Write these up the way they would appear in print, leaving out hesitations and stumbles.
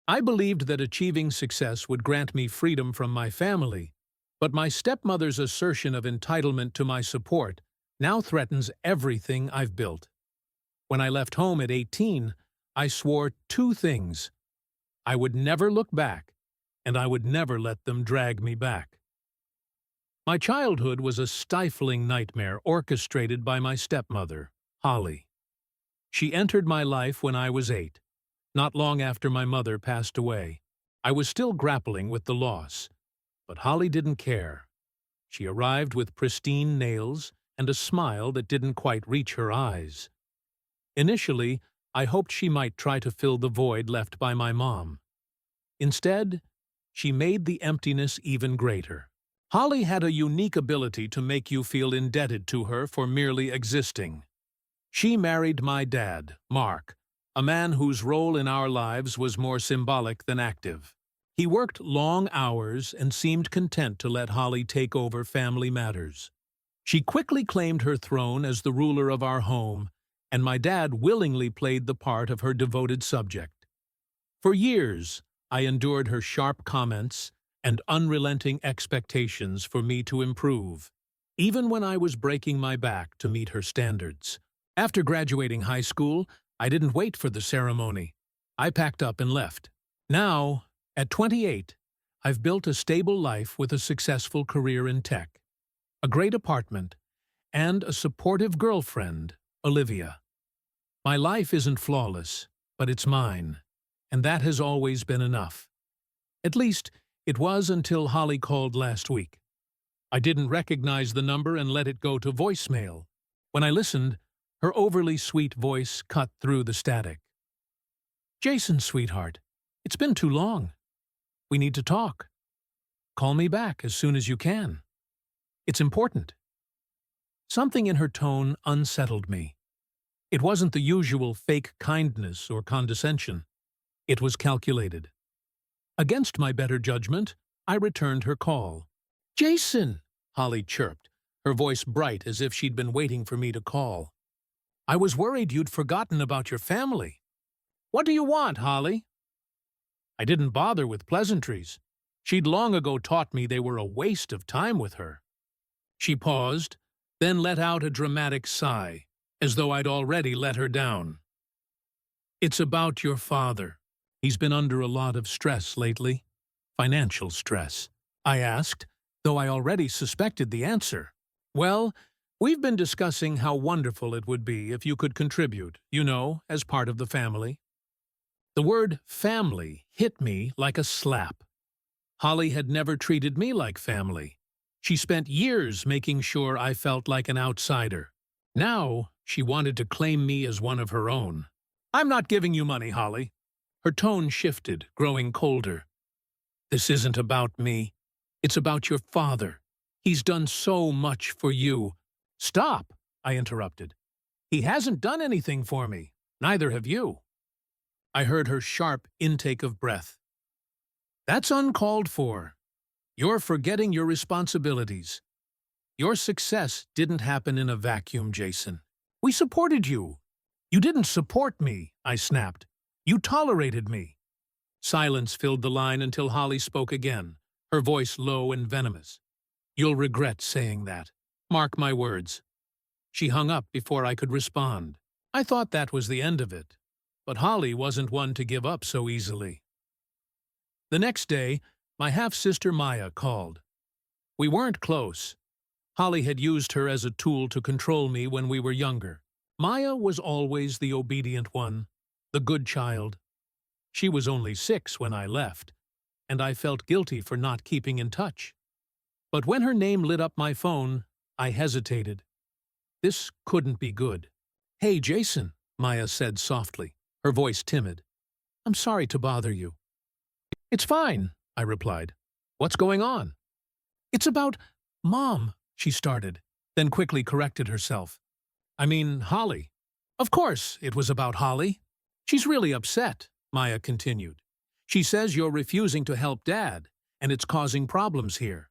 I believed that achieving success would grant me freedom from my family, but my stepmother's assertion of entitlement to my support now threatens everything I've built. When I left home at 18, I swore two things. I would never look back, and I would never let them drag me back. My childhood was a stifling nightmare orchestrated by my stepmother, Holly. She entered my life when I was 8, not long after my mother passed away. I was still grappling with the loss, but Holly didn't care. She arrived with pristine nails and a smile that didn't quite reach her eyes. Initially, I hoped she might try to fill the void left by my mom. Instead, she made the emptiness even greater. Holly had a unique ability to make you feel indebted to her for merely existing. She married my dad, Mark, a man whose role in our lives was more symbolic than active. He worked long hours and seemed content to let Holly take over family matters. She quickly claimed her throne as the ruler of our home, and my dad willingly played the part of her devoted subject. For years, I endured her sharp comments and unrelenting expectations for me to improve, even when I was breaking my back to meet her standards. After graduating high school, I didn't wait for the ceremony. I packed up and left. Now, at 28, I've built a stable life with a successful career in tech, a great apartment, and a supportive girlfriend, Olivia. My life isn't flawless, but it's mine, and that has always been enough. At least, it was until Holly called last week. I didn't recognize the number and let it go to voicemail. When I listened, her overly sweet voice cut through the static. "Jason, sweetheart, it's been too long. We need to talk. Call me back as soon as you can. It's important." Something in her tone unsettled me. It wasn't the usual fake kindness or condescension. It was calculated. Against my better judgment, I returned her call. "Jason!" Holly chirped, her voice bright as if she'd been waiting for me to call. "I was worried you'd forgotten about your family." "What do you want, Holly?" I didn't bother with pleasantries. She'd long ago taught me they were a waste of time with her. She paused, then let out a dramatic sigh, as though I'd already let her down. "It's about your father. He's been under a lot of stress lately. Financial stress," I asked, though I already suspected the answer. "Well, we've been discussing how wonderful it would be if you could contribute, as part of the family." The word family hit me like a slap. Holly had never treated me like family. She spent years making sure I felt like an outsider. Now, she wanted to claim me as one of her own. "I'm not giving you money, Holly." Her tone shifted, growing colder. "This isn't about me. It's about your father. He's done so much for you." "Stop," I interrupted. "He hasn't done anything for me. Neither have you." I heard her sharp intake of breath. "That's uncalled for. You're forgetting your responsibilities. Your success didn't happen in a vacuum, Jason. We supported you." "You didn't support me," I snapped. "You tolerated me." Silence filled the line until Holly spoke again, her voice low and venomous. "You'll regret saying that. Mark my words." She hung up before I could respond. I thought that was the end of it, but Holly wasn't one to give up so easily. The next day, my half-sister Maya called. We weren't close. Holly had used her as a tool to control me when we were younger. Maya was always the obedient one, the good child. She was only 6 when I left, and I felt guilty for not keeping in touch. But when her name lit up my phone, I hesitated. This couldn't be good. "Hey, Jason," Maya said softly, her voice timid. "I'm sorry to bother you." "It's fine," I replied. "What's going on?" "It's about Mom," she started, then quickly corrected herself. "I mean, Holly." "Of course it was about Holly. She's really upset," Maya continued. "She says you're refusing to help Dad, and it's causing problems here."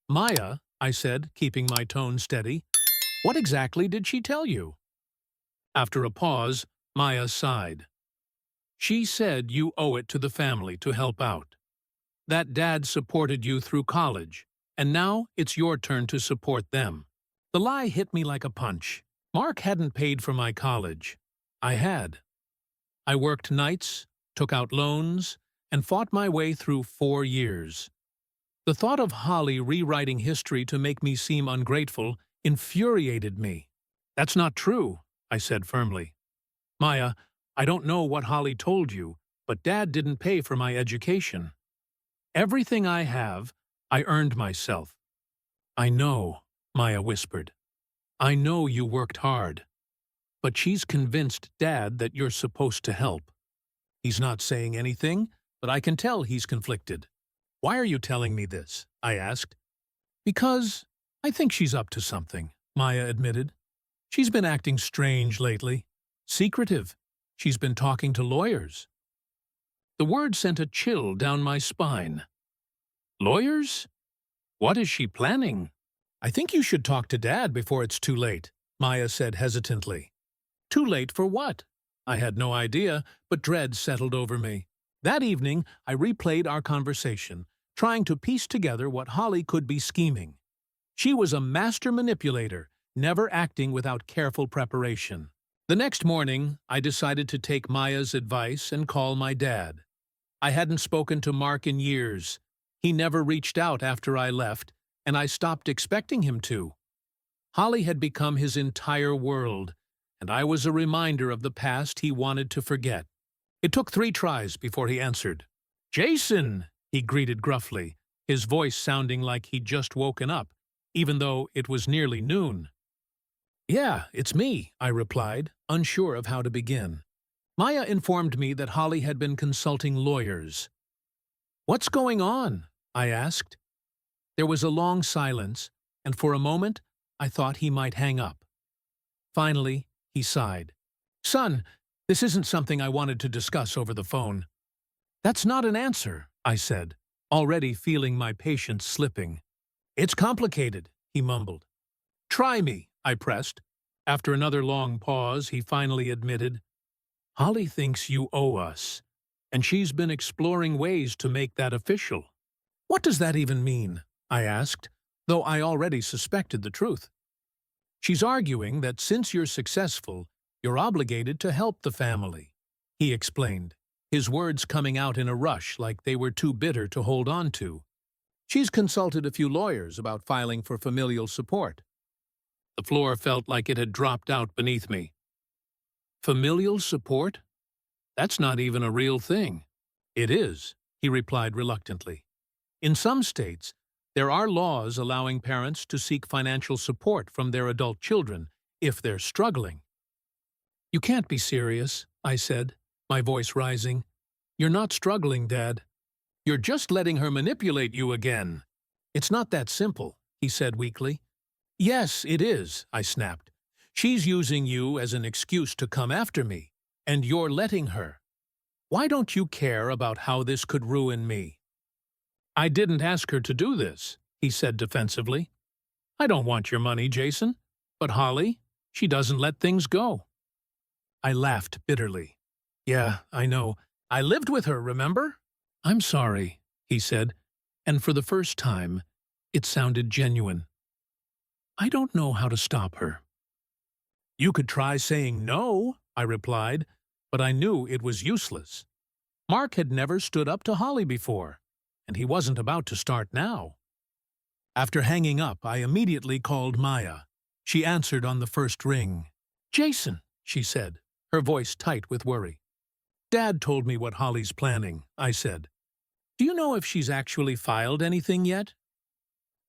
"Maya," I said, keeping my tone steady, "what exactly did she tell you?" After a pause, Maya sighed. She said you owe it to the family to help out. That Dad supported you through college, and now it's your turn to support them. The lie hit me like a punch. Mark hadn't paid for my college. I had. I worked nights, took out loans, and fought my way through 4 years. The thought of Holly rewriting history to make me seem ungrateful infuriated me. That's not true, I said firmly. Maya, I don't know what Holly told you, but Dad didn't pay for my education. Everything I have, I earned myself. I know, Maya whispered. I know you worked hard. But she's convinced Dad that you're supposed to help. He's not saying anything, but I can tell he's conflicted. Why are you telling me this? I asked. Because I think she's up to something, Maya admitted. She's been acting strange lately. Secretive. She's been talking to lawyers. The word sent a chill down my spine. Lawyers? What is she planning? I think you should talk to Dad before it's too late, Maya said hesitantly. Too late for what? I had no idea, but dread settled over me. That evening, I replayed our conversation, trying to piece together what Holly could be scheming. She was a master manipulator, never acting without careful preparation. The next morning, I decided to take Maya's advice and call my dad. I hadn't spoken to Mark in years. He never reached out after I left, and I stopped expecting him to. Holly had become his entire world, and I was a reminder of the past he wanted to forget. It took 3 tries before he answered. Jason, he greeted gruffly, his voice sounding like he'd just woken up, even though it was nearly noon. Yeah, it's me, I replied, unsure of how to begin. Maya informed me that Holly had been consulting lawyers. What's going on? I asked. There was a long silence, and for a moment, I thought he might hang up. Finally, he sighed. Son, this isn't something I wanted to discuss over the phone. That's not an answer, I said, already feeling my patience slipping. It's complicated, he mumbled. Try me, I pressed. After another long pause, he finally admitted, Holly thinks you owe us, and she's been exploring ways to make that official. What does that even mean? I asked, though I already suspected the truth. She's arguing that since you're successful, you're obligated to help the family, he explained, his words coming out in a rush like they were too bitter to hold on to. She's consulted a few lawyers about filing for familial support. The floor felt like it had dropped out beneath me. Familial support? That's not even a real thing. It is, he replied reluctantly. In some states, there are laws allowing parents to seek financial support from their adult children if they're struggling. You can't be serious, I said, my voice rising. You're not struggling, Dad. You're just letting her manipulate you again. It's not that simple, he said weakly. Yes, it is, I snapped. She's using you as an excuse to come after me, and you're letting her. Why don't you care about how this could ruin me? I didn't ask her to do this, he said defensively. I don't want your money, Jason. But Holly, she doesn't let things go. I laughed bitterly. Yeah, I know. I lived with her, remember? I'm sorry, he said, and for the first time, it sounded genuine. I don't know how to stop her. You could try saying no, I replied, but I knew it was useless. Mark had never stood up to Holly before, and he wasn't about to start now. After hanging up, I immediately called Maya. She answered on the first ring. Jason, she said, her voice tight with worry. Dad told me what Holly's planning, I said. Do you know if she's actually filed anything yet?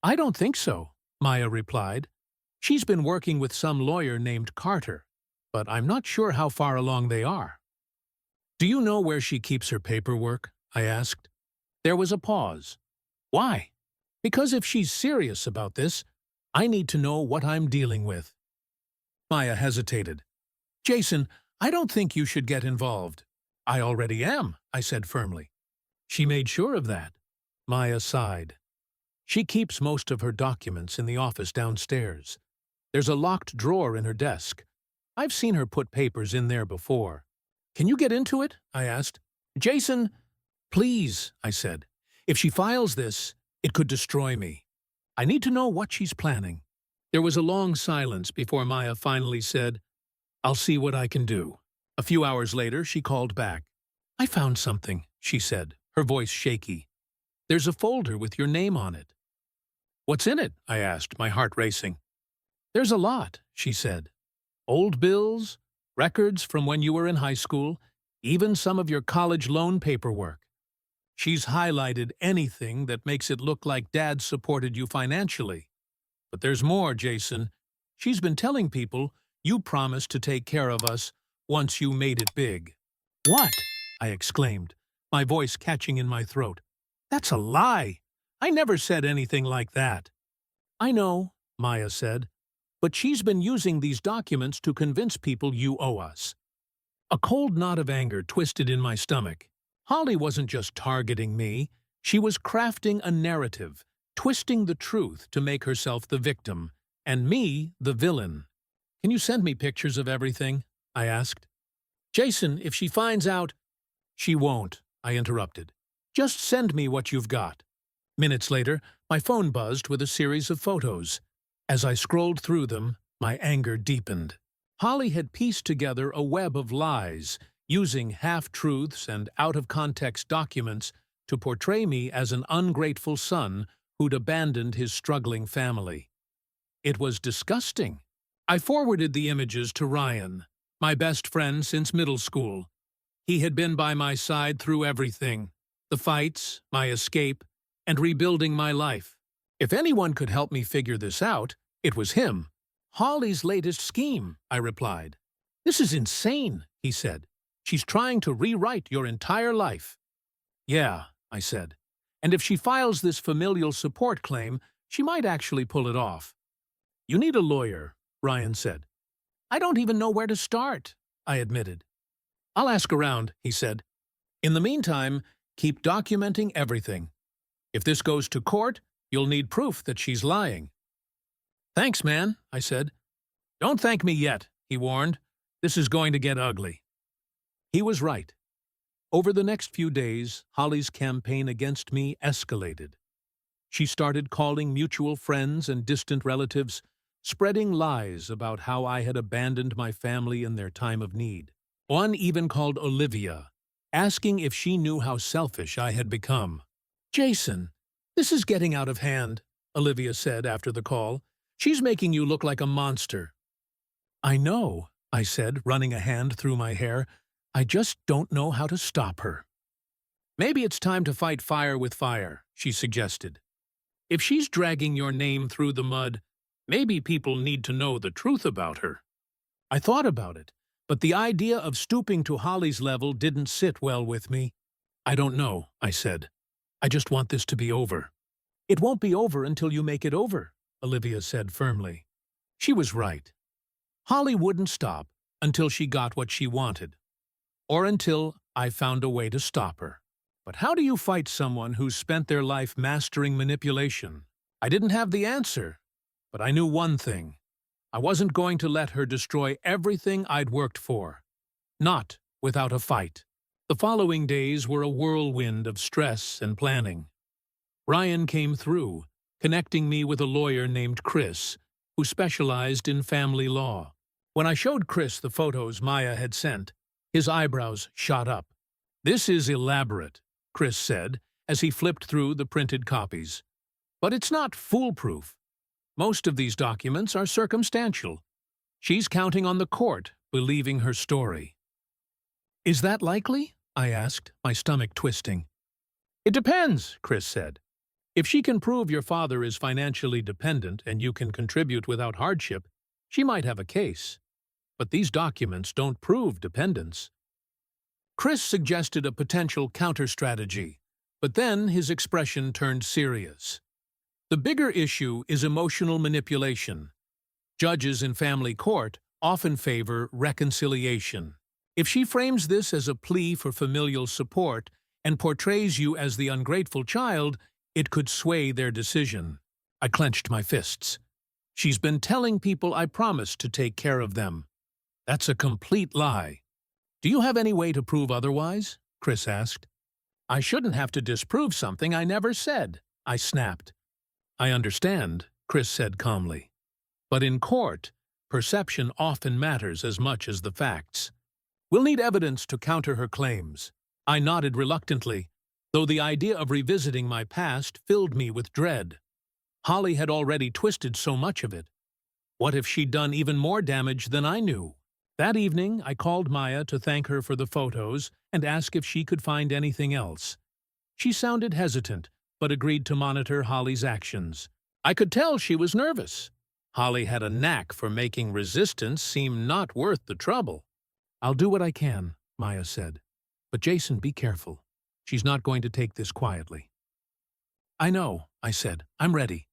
I don't think so, Maya replied. She's been working with some lawyer named Carter, but I'm not sure how far along they are. Do you know where she keeps her paperwork? I asked. There was a pause. Why? Because if she's serious about this, I need to know what I'm dealing with. Maya hesitated. Jason, I don't think you should get involved. I already am, I said firmly. She made sure of that. Maya sighed. She keeps most of her documents in the office downstairs. There's a locked drawer in her desk. I've seen her put papers in there before. Can you get into it? I asked. Jason, please, I said. If she files this, it could destroy me. I need to know what she's planning. There was a long silence before Maya finally said, I'll see what I can do. A few hours later, she called back. I found something, she said, her voice shaky. There's a folder with your name on it. What's in it? I asked, my heart racing. There's a lot, she said. Old bills, records from when you were in high school, even some of your college loan paperwork. She's highlighted anything that makes it look like Dad supported you financially. But there's more, Jason. She's been telling people you promised to take care of us once you made it big. What? I exclaimed, my voice catching in my throat. That's a lie. I never said anything like that. I know, Maya said, but she's been using these documents to convince people you owe us. A cold knot of anger twisted in my stomach. Holly wasn't just targeting me. She was crafting a narrative, twisting the truth to make herself the victim, and me the villain. Can you send me pictures of everything? I asked. Jason, if she finds out— She won't, I interrupted. Just send me what you've got. Minutes later, my phone buzzed with a series of photos. As I scrolled through them, my anger deepened. Holly had pieced together a web of lies, using half-truths and out-of-context documents to portray me as an ungrateful son who'd abandoned his struggling family. It was disgusting. I forwarded the images to Ryan, my best friend since middle school. He had been by my side through everything, the fights, my escape, and rebuilding my life. If anyone could help me figure this out, it was him. Holly's latest scheme, I replied. This is insane, he said. She's trying to rewrite your entire life. Yeah, I said. And if she files this familial support claim, she might actually pull it off. You need a lawyer, Ryan said. I don't even know where to start, I admitted. I'll ask around, he said. In the meantime, keep documenting everything. If this goes to court, you'll need proof that she's lying. Thanks, man, I said. Don't thank me yet, he warned. This is going to get ugly. He was right. Over the next few days, Holly's campaign against me escalated. She started calling mutual friends and distant relatives, spreading lies about how I had abandoned my family in their time of need. One even called Olivia, asking if she knew how selfish I had become. Jason, this is getting out of hand, Olivia said after the call. She's making you look like a monster. I know, I said, running a hand through my hair. I just don't know how to stop her. Maybe it's time to fight fire with fire, she suggested. If she's dragging your name through the mud, maybe people need to know the truth about her. I thought about it, but the idea of stooping to Holly's level didn't sit well with me. I don't know, I said. I just want this to be over. It won't be over until you make it over, Olivia said firmly. She was right. Holly wouldn't stop until she got what she wanted, or until I found a way to stop her. But how do you fight someone who's spent their life mastering manipulation? I didn't have the answer, but I knew one thing. I wasn't going to let her destroy everything I'd worked for. Not without a fight. The following days were a whirlwind of stress and planning. Ryan came through, connecting me with a lawyer named Chris, who specialized in family law. When I showed Chris the photos Maya had sent, his eyebrows shot up. This is elaborate, Chris said, as he flipped through the printed copies. But it's not foolproof. Most of these documents are circumstantial. She's counting on the court believing her story. Is that likely? I asked, my stomach twisting. It depends, Chris said. If she can prove your father is financially dependent and you can contribute without hardship, she might have a case. But these documents don't prove dependence. Chris suggested a potential counter-strategy, but then his expression turned serious. The bigger issue is emotional manipulation. Judges in family court often favor reconciliation. If she frames this as a plea for familial support and portrays you as the ungrateful child, it could sway their decision. I clenched my fists. She's been telling people I promised to take care of them. That's a complete lie. Do you have any way to prove otherwise? Chris asked. I shouldn't have to disprove something I never said, I snapped. I understand, Chris said calmly. But in court, perception often matters as much as the facts. We'll need evidence to counter her claims. I nodded reluctantly, though the idea of revisiting my past filled me with dread. Holly had already twisted so much of it. What if she'd done even more damage than I knew? That evening, I called Maya to thank her for the photos and ask if she could find anything else. She sounded hesitant, but agreed to monitor Holly's actions. I could tell she was nervous. Holly had a knack for making resistance seem not worth the trouble. I'll do what I can, Maya said. But Jason, be careful. She's not going to take this quietly. I know, I said. I'm ready.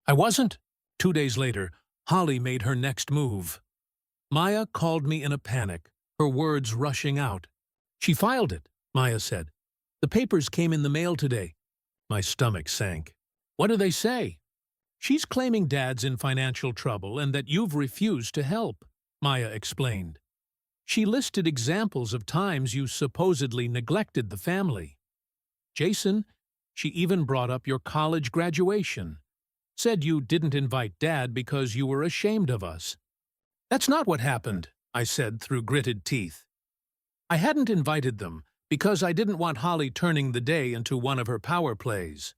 I wasn't. 2 days later, Holly made her next move. Maya called me in a panic, her words rushing out. She filed it, Maya said. The papers came in the mail today. My stomach sank. What do they say? She's claiming Dad's in financial trouble and that you've refused to help, Maya explained. She listed examples of times you supposedly neglected the family. Jason, she even brought up your college graduation. Said you didn't invite Dad because you were ashamed of us. That's not what happened, I said through gritted teeth. I hadn't invited them because I didn't want Holly turning the day into one of her power plays.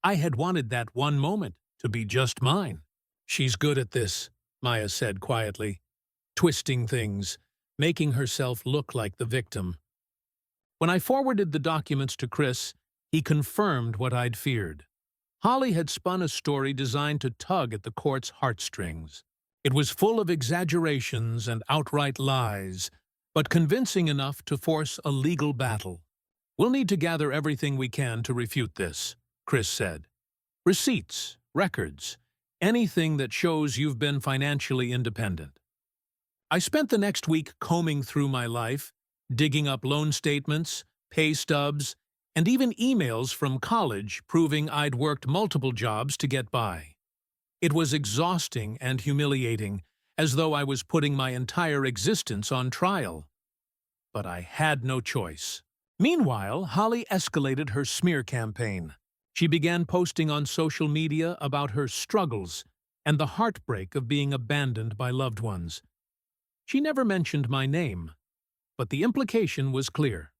I had wanted that one moment to be just mine. She's good at this, Maya said quietly, twisting things, making herself look like the victim. When I forwarded the documents to Chris, he confirmed what I'd feared. Holly had spun a story designed to tug at the court's heartstrings. It was full of exaggerations and outright lies, but convincing enough to force a legal battle. We'll need to gather everything we can to refute this, Chris said. Receipts, records, anything that shows you've been financially independent. I spent the next week combing through my life, digging up loan statements, pay stubs, and even emails from college proving I'd worked multiple jobs to get by. It was exhausting and humiliating, as though I was putting my entire existence on trial. But I had no choice. Meanwhile, Holly escalated her smear campaign. She began posting on social media about her struggles and the heartbreak of being abandoned by loved ones. She never mentioned my name, but the implication was clear.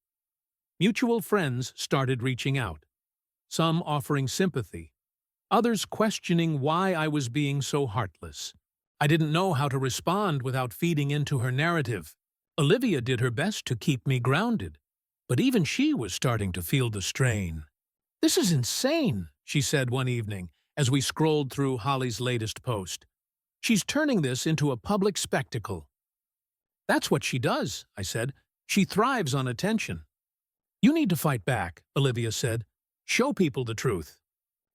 Mutual friends started reaching out, some offering sympathy, others questioning why I was being so heartless. I didn't know how to respond without feeding into her narrative. Olivia did her best to keep me grounded, but even she was starting to feel the strain. This is insane, she said one evening as we scrolled through Holly's latest post. She's turning this into a public spectacle. That's what she does, I said. She thrives on attention. You need to fight back, Olivia said. Show people the truth.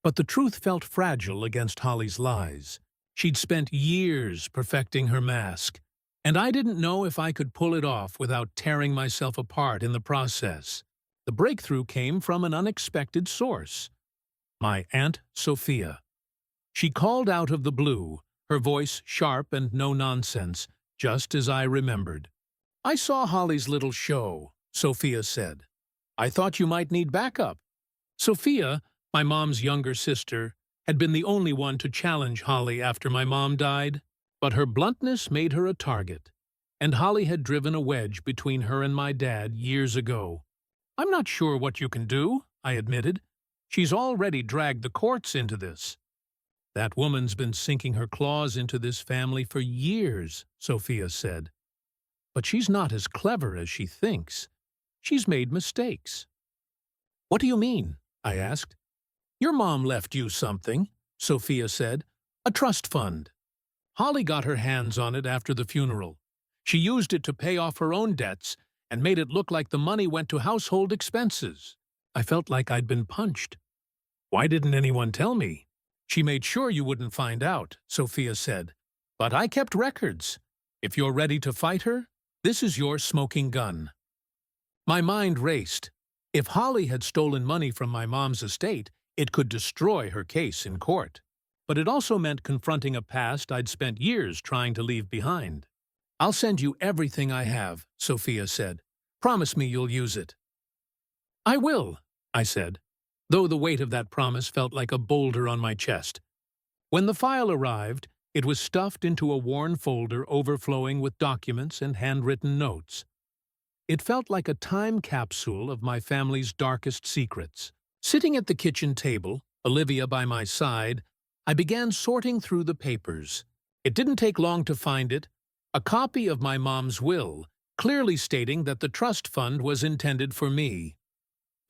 But the truth felt fragile against Holly's lies. She'd spent years perfecting her mask, and I didn't know if I could pull it off without tearing myself apart in the process. The breakthrough came from an unexpected source. My Aunt Sophia. She called out of the blue, her voice sharp and no-nonsense, just as I remembered. I saw Holly's little show, Sophia said. I thought you might need backup. Sophia, my mom's younger sister, had been the only one to challenge Holly after my mom died, but her bluntness made her a target, and Holly had driven a wedge between her and my dad years ago. I'm not sure what you can do, I admitted. She's already dragged the courts into this. That woman's been sinking her claws into this family for years, Sophia said. But she's not as clever as she thinks. She's made mistakes. What do you mean? I asked. Your mom left you something, Sophia said. A trust fund. Holly got her hands on it after the funeral. She used it to pay off her own debts and made it look like the money went to household expenses. I felt like I'd been punched. Why didn't anyone tell me? She made sure you wouldn't find out, Sophia said. But I kept records. If you're ready to fight her, this is your smoking gun. My mind raced. If Holly had stolen money from my mom's estate, it could destroy her case in court. But it also meant confronting a past I'd spent years trying to leave behind. "I'll send you everything I have," Sophia said. "Promise me you'll use it." "I will," I said, though the weight of that promise felt like a boulder on my chest. When the file arrived, it was stuffed into a worn folder overflowing with documents and handwritten notes. It felt like a time capsule of my family's darkest secrets. Sitting at the kitchen table, Olivia by my side, I began sorting through the papers. It didn't take long to find it, a copy of my mom's will, clearly stating that the trust fund was intended for me.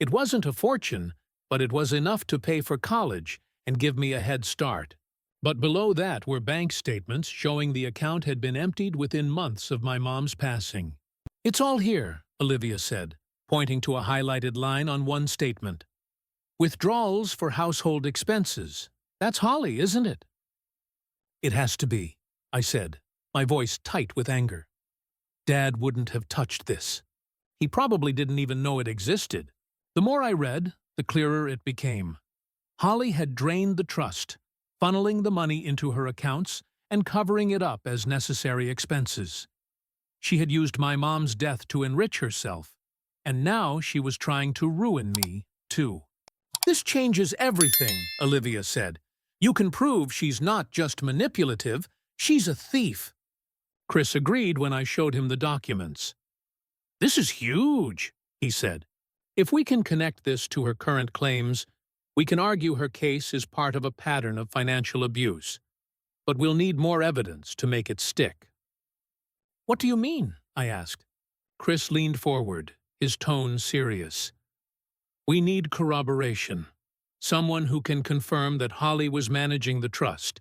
It wasn't a fortune, but it was enough to pay for college and give me a head start. But below that were bank statements showing the account had been emptied within months of my mom's passing. "It's all here," Olivia said, pointing to a highlighted line on one statement. "Withdrawals for household expenses. That's Holly, isn't it?" "It has to be," I said, my voice tight with anger. Dad wouldn't have touched this. He probably didn't even know it existed. The more I read, the clearer it became. Holly had drained the trust, funneling the money into her accounts and covering it up as necessary expenses. She had used my mom's death to enrich herself, and now she was trying to ruin me, too. "This changes everything," Olivia said. "You can prove she's not just manipulative, she's a thief." Chris agreed when I showed him the documents. "This is huge," he said. "If we can connect this to her current claims, we can argue her case is part of a pattern of financial abuse. But we'll need more evidence to make it stick." "What do you mean?" I asked. Chris leaned forward, his tone serious. "We need corroboration. Someone who can confirm that Holly was managing the trust,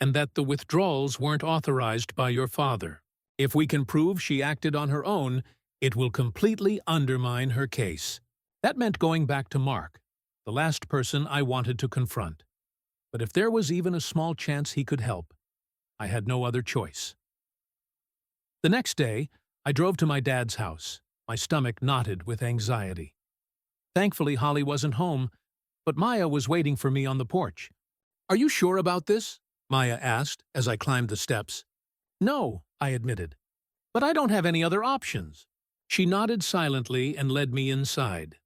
and that the withdrawals weren't authorized by your father. If we can prove she acted on her own, it will completely undermine her case." That meant going back to Mark, the last person I wanted to confront. But if there was even a small chance he could help, I had no other choice. The next day, I drove to my dad's house, my stomach knotted with anxiety. Thankfully, Holly wasn't home, but Maya was waiting for me on the porch. "Are you sure about this?" Maya asked as I climbed the steps. "No," I admitted, "but I don't have any other options." She nodded silently and led me inside.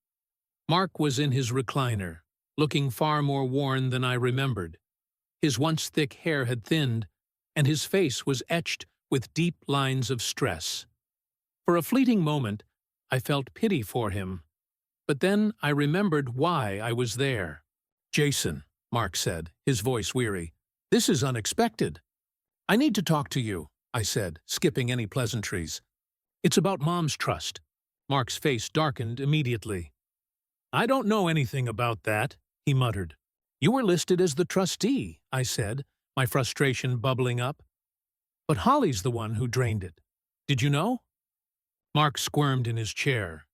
Mark was in his recliner, looking far more worn than I remembered. His once thick hair had thinned, and his face was etched with deep lines of stress. For a fleeting moment, I felt pity for him, but then I remembered why I was there. "Jason," Mark said, his voice weary, "this is unexpected." "I need to talk to you," I said, skipping any pleasantries. "It's about Mom's trust." Mark's face darkened immediately. "I don't know anything about that," he muttered. "You were listed as the trustee," I said, my frustration bubbling up. "But Holly's the one who drained it. Did you know?" Mark squirmed in his chair.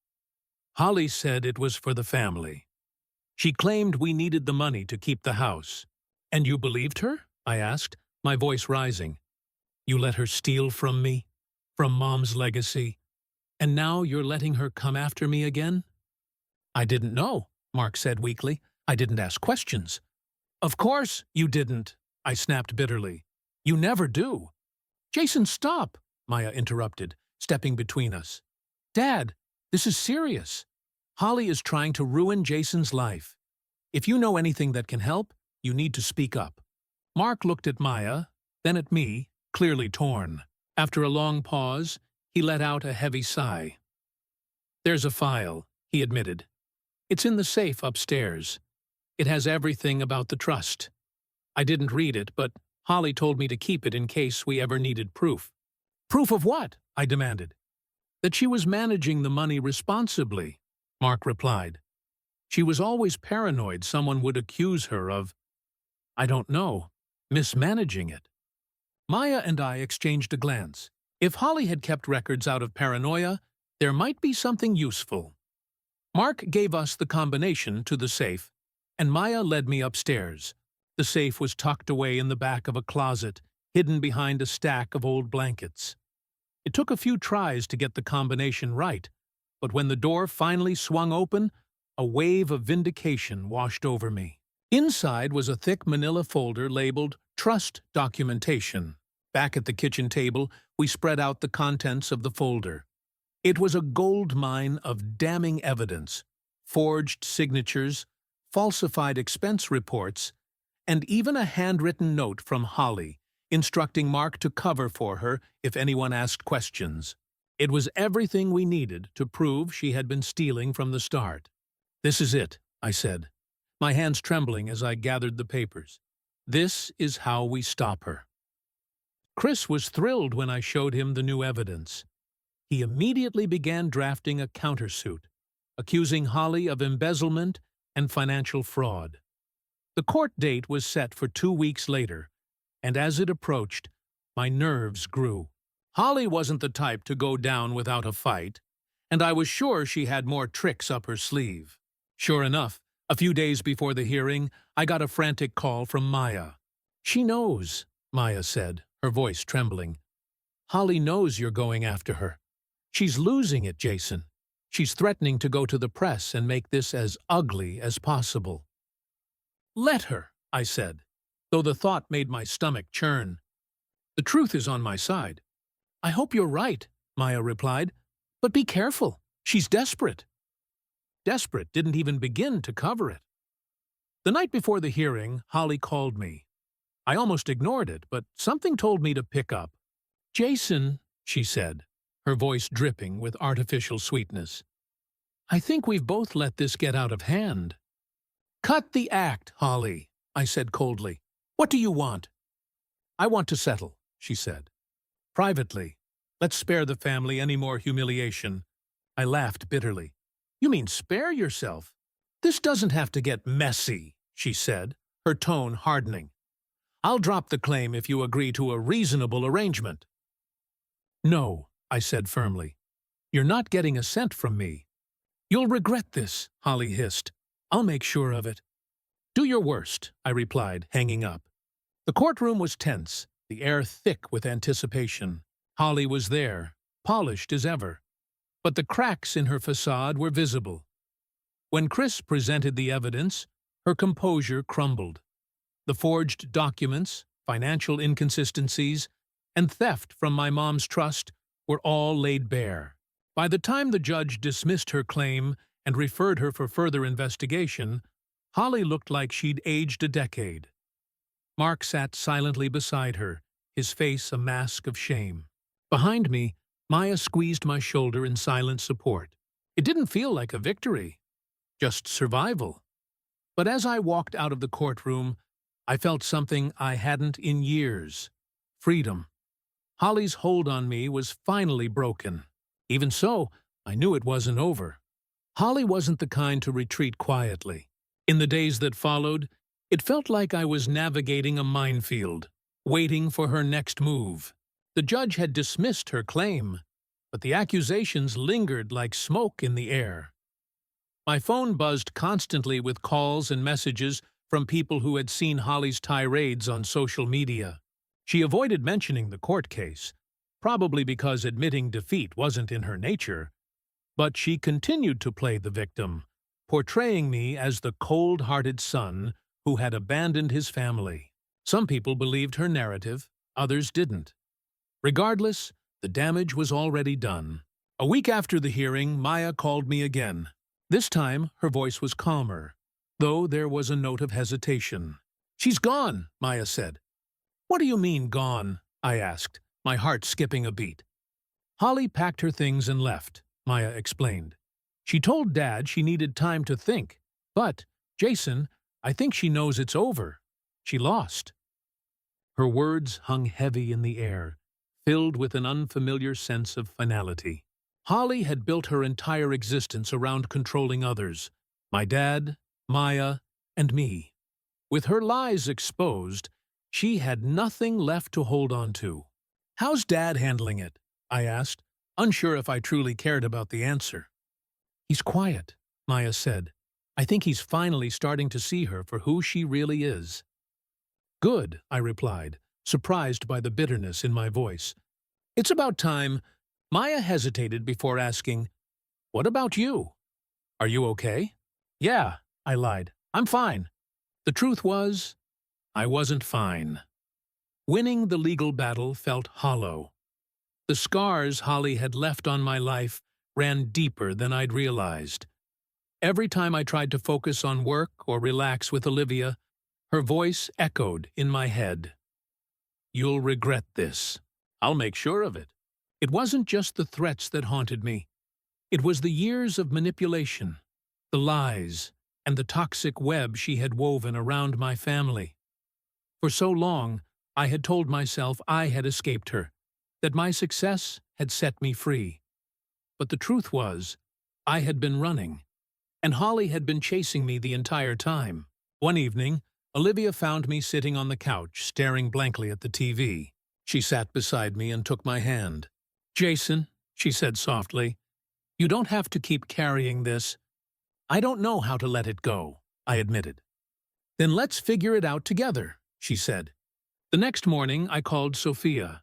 "Holly said it was for the family. She claimed we needed the money to keep the house." "And you believed her?" I asked, my voice rising. "You let her steal from me, from Mom's legacy, and now you're letting her come after me again?" "I didn't know," Mark said weakly. "I didn't ask questions." "Of course you didn't," I snapped bitterly. "You never do." "Jason, stop," Maya interrupted, stepping between us. "Dad, this is serious. Holly is trying to ruin Jason's life. If you know anything that can help, you need to speak up." Mark looked at Maya, then at me, clearly torn. After a long pause, he let out a heavy sigh. "There's a file," he admitted. "It's in the safe upstairs. It has everything about the trust. I didn't read it, but Holly told me to keep it in case we ever needed proof." "Proof of what?" I demanded. "That she was managing the money responsibly," Mark replied. "She was always paranoid someone would accuse her of, I don't know, mismanaging it." Maya and I exchanged a glance. If Holly had kept records out of paranoia, there might be something useful. Mark gave us the combination to the safe, and Maya led me upstairs. The safe was tucked away in the back of a closet, hidden behind a stack of old blankets. It took a few tries to get the combination right, but when the door finally swung open, a wave of vindication washed over me. Inside was a thick manila folder labeled Trust Documentation. Back at the kitchen table, we spread out the contents of the folder. It was a gold mine of damning evidence, forged signatures, falsified expense reports, and even a handwritten note from Holly, instructing Mark to cover for her if anyone asked questions. It was everything we needed to prove she had been stealing from the start. "This is it," I said, my hands trembling as I gathered the papers. "This is how we stop her." Chris was thrilled when I showed him the new evidence. He immediately began drafting a countersuit, accusing Holly of embezzlement and financial fraud. The court date was set for 2 weeks later, and as it approached, my nerves grew. Holly wasn't the type to go down without a fight, and I was sure she had more tricks up her sleeve. Sure enough, a few days before the hearing, I got a frantic call from Maya. "She knows," Maya said, her voice trembling. "Holly knows you're going after her. She's losing it, Jason. She's threatening to go to the press and make this as ugly as possible." "Let her," I said, though the thought made my stomach churn. "The truth is on my side." "I hope you're right," Maya replied, "but be careful. She's desperate." Desperate didn't even begin to cover it. The night before the hearing, Holly called me. I almost ignored it, but something told me to pick up. "Jason," she said, her voice dripping with artificial sweetness, "I think we've both let this get out of hand." "Cut the act, Holly," I said coldly. "What do you want?" "I want to settle," she said. "Privately. Let's spare the family any more humiliation." I laughed bitterly. "You mean spare yourself? This doesn't have to get messy," she said, her tone hardening. "I'll drop the claim if you agree to a reasonable arrangement." "No," I said firmly. "You're not getting a cent from me." "You'll regret this," Holly hissed. "I'll make sure of it." "Do your worst," I replied, hanging up. The courtroom was tense, the air thick with anticipation. Holly was there, polished as ever, but the cracks in her facade were visible. When Chris presented the evidence, her composure crumbled. The forged documents, financial inconsistencies, and theft from my mom's trust were all laid bare. By the time the judge dismissed her claim and referred her for further investigation, Holly looked like she'd aged a decade. Mark sat silently beside her, his face a mask of shame. Behind me, Maya squeezed my shoulder in silent support. It didn't feel like a victory, just survival. But as I walked out of the courtroom, I felt something I hadn't in years: freedom. Holly's hold on me was finally broken. Even so, I knew it wasn't over. Holly wasn't the kind to retreat quietly. In the days that followed, it felt like I was navigating a minefield, waiting for her next move. The judge had dismissed her claim, but the accusations lingered like smoke in the air. My phone buzzed constantly with calls and messages from people who had seen Holly's tirades on social media. She avoided mentioning the court case, probably because admitting defeat wasn't in her nature, but she continued to play the victim, portraying me as the cold-hearted son who had abandoned his family. Some people believed her narrative, others didn't. Regardless, the damage was already done. A week after the hearing, Maya called me again. This time, her voice was calmer, though there was a note of hesitation. "She's gone," Maya said. "What do you mean, gone?" I asked, my heart skipping a beat. "Holly packed her things and left," Maya explained. "She told Dad she needed time to think. But, Jason, I think she knows it's over. She lost." Her words hung heavy in the air, filled with an unfamiliar sense of finality. Holly had built her entire existence around controlling others: my dad, Maya, and me. With her lies exposed, she had nothing left to hold on to. "How's Dad handling it?" I asked, unsure if I truly cared about the answer. "He's quiet," Maya said. "I think he's finally starting to see her for who she really is." "Good," I replied, surprised by the bitterness in my voice. "It's about time." Maya hesitated before asking, "What about you? Are you okay?" "Yeah," I lied. "I'm fine." The truth was, I wasn't fine. Winning the legal battle felt hollow. The scars Holly had left on my life ran deeper than I'd realized. Every time I tried to focus on work or relax with Olivia, her voice echoed in my head. "You'll regret this. I'll make sure of it." It wasn't just the threats that haunted me. It was the years of manipulation, the lies, and the toxic web she had woven around my family. For so long, I had told myself I had escaped her, that my success had set me free. But the truth was, I had been running, and Holly had been chasing me the entire time. One evening, Olivia found me sitting on the couch, staring blankly at the TV. She sat beside me and took my hand. "Jason," she said softly, "you don't have to keep carrying this." "I don't know how to let it go," I admitted. "Then let's figure it out together," she said. The next morning, I called Sophia.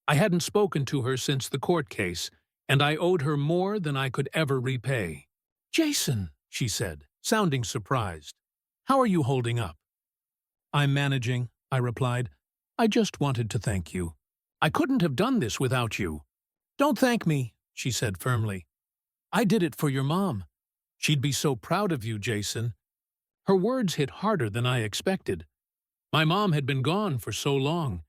I hadn't spoken to her since the court case, and I owed her more than I could ever repay. "Jason," she said, sounding surprised, "how are you holding up?" "I'm managing," I replied. "I just wanted to thank you. I couldn't have done this without you." "Don't thank me," she said firmly. "I did it for your mom. She'd be so proud of you, Jason." Her words hit harder than I expected. My mom had been gone for so long,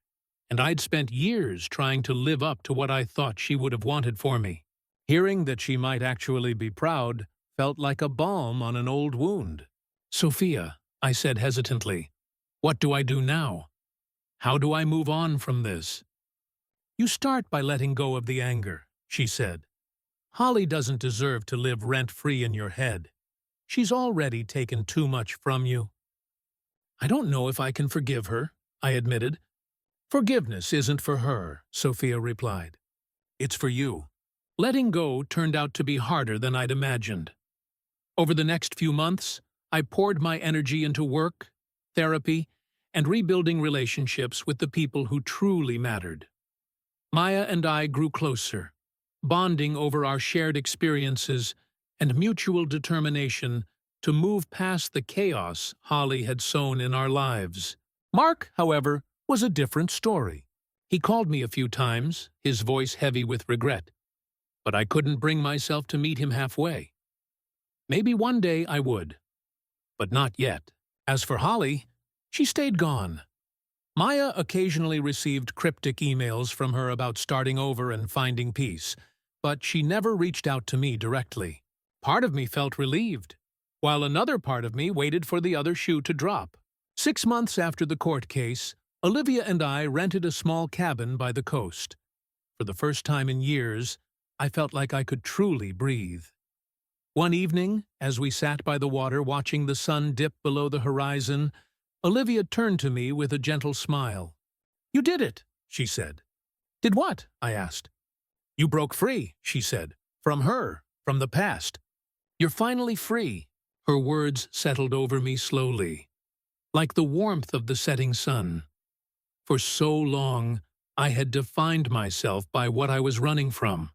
and I'd spent years trying to live up to what I thought she would have wanted for me. Hearing that she might actually be proud felt like a balm on an old wound. "Sophia," I said hesitantly, "what do I do now? How do I move on from this?" "You start by letting go of the anger," she said. "Holly doesn't deserve to live rent-free in your head. She's already taken too much from you." "I don't know if I can forgive her," I admitted. "Forgiveness isn't for her," Sophia replied. "It's for you." Letting go turned out to be harder than I'd imagined. Over the next few months, I poured my energy into work, therapy, and rebuilding relationships with the people who truly mattered. Maya and I grew closer, bonding over our shared experiences and mutual determination to move past the chaos Holly had sown in our lives. Mark, however, was a different story. He called me a few times, his voice heavy with regret. But I couldn't bring myself to meet him halfway. Maybe one day I would, but not yet. As for Holly, she stayed gone. Maya occasionally received cryptic emails from her about starting over and finding peace, but she never reached out to me directly. Part of me felt relieved, while another part of me waited for the other shoe to drop. 6 months after the court case, Olivia and I rented a small cabin by the coast. For the first time in years, I felt like I could truly breathe. One evening, as we sat by the water watching the sun dip below the horizon, Olivia turned to me with a gentle smile. "You did it," she said. "Did what?" I asked. "You broke free," she said. "From her, from the past. You're finally free." Her words settled over me slowly, like the warmth of the setting sun. For so long, I had defined myself by what I was running from.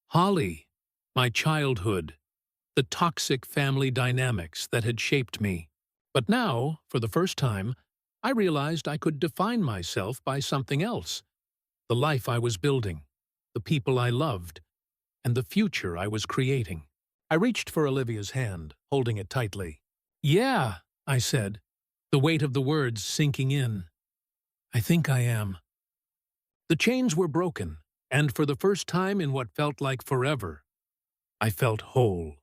Holly, my childhood, the toxic family dynamics that had shaped me. But now, for the first time, I realized I could define myself by something else. The life I was building, the people I loved, and the future I was creating. I reached for Olivia's hand, holding it tightly. "Yeah," I said, the weight of the words sinking in. "I think I am." The chains were broken, and for the first time in what felt like forever, I felt whole.